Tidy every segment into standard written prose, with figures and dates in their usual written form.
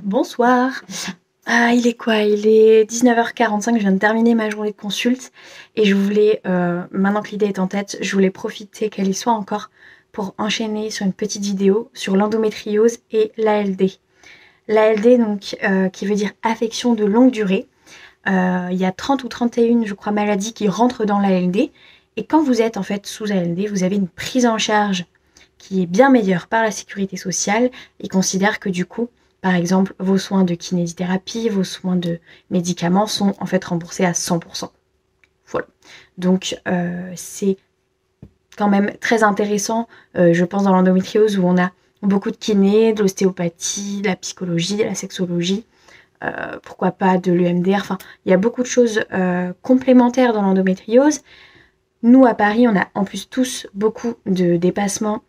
Bonsoir. Ah, il est quoi? Il est 19h45, je viens de terminer ma journée de consulte et je voulais, maintenant que l'idée est en tête, je voulais profiter qu'elle y soit encore pour enchaîner sur une petite vidéo sur l'endométriose et l'ALD. L'ALD, donc, qui veut dire affection de longue durée. Il y a 30 ou 31, je crois, maladies qui rentrent dans l'ALD. Et quand vous êtes en fait sous ALD, vous avez une prise en charge qui est bien meilleure par la sécurité sociale. Ils considèrent que du coup, par exemple, vos soins de kinésithérapie, vos soins de médicaments sont en fait remboursés à 100%. Voilà. Donc c'est quand même très intéressant, je pense, dans l'endométriose où on a beaucoup de kiné, de l'ostéopathie, de la psychologie, de la sexologie. Pourquoi pas de l'EMDR, enfin il y a beaucoup de choses complémentaires dans l'endométriose. Nous à Paris on a en plus tous beaucoup de dépassements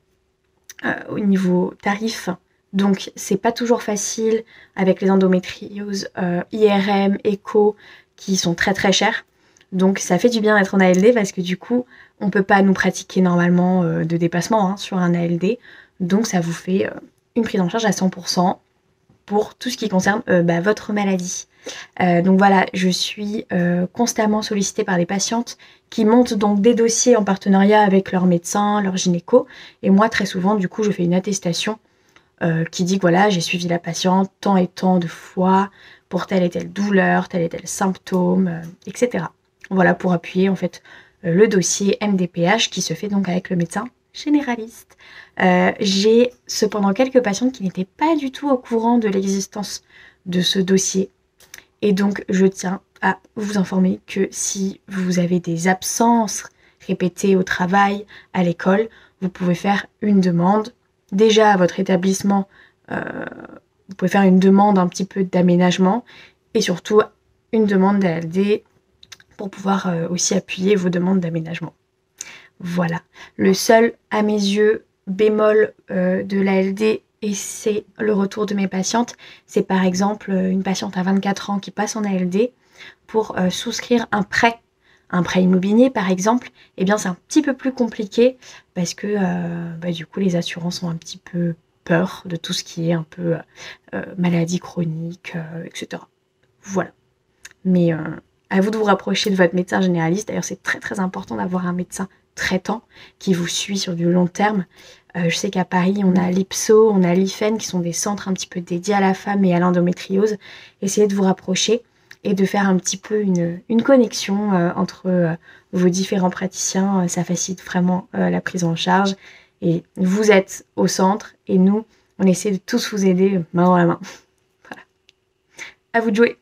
au niveau tarif, donc c'est pas toujours facile avec les endométrioses IRM, écho qui sont très très chers. Donc ça fait du bien d'être en ALD parce que du coup on peut pas nous pratiquer normalement de dépassement sur un ALD, donc ça vous fait une prise en charge à 100% pour tout ce qui concerne votre maladie. Donc voilà, je suis constamment sollicitée par des patientes qui montent donc des dossiers en partenariat avec leur médecin, leur gynéco. Et moi, très souvent, du coup, je fais une attestation qui dit que voilà, j'ai suivi la patiente tant et tant de fois pour telle et telle douleur, tel et tel symptôme, etc. Voilà, pour appuyer en fait le dossier MDPH qui se fait donc avec le médecin généraliste. J'ai cependant quelques patientes qui n'étaient pas du tout au courant de l'existence de ce dossier. Et donc, je tiens à vous informer que si vous avez des absences répétées au travail, à l'école, vous pouvez faire une demande. Déjà, à votre établissement, vous pouvez faire une demande un petit peu d'aménagement et surtout une demande d'ALD pour pouvoir aussi appuyer vos demandes d'aménagement. Voilà. Le seul, à mes yeux, bémol de l'ALD, et c'est le retour de mes patientes, c'est par exemple une patiente à 24 ans qui passe en ALD pour souscrire un prêt immobilier par exemple, eh bien c'est un petit peu plus compliqué parce que du coup les assurances ont un petit peu peur de tout ce qui est un peu maladie chronique, etc. Voilà. Mais à vous de vous rapprocher de votre médecin généraliste. D'ailleurs, c'est très très important d'avoir un médecin traitant qui vous suit sur du long terme. Je sais qu'à Paris, on a l'IPSO, on a l'IFEN qui sont des centres un petit peu dédiés à la femme et à l'endométriose. Essayez de vous rapprocher et de faire un petit peu une connexion entre vos différents praticiens. Ça facilite vraiment la prise en charge. Et vous êtes au centre et nous, on essaie de tous vous aider main dans la main. Voilà. À vous de jouer.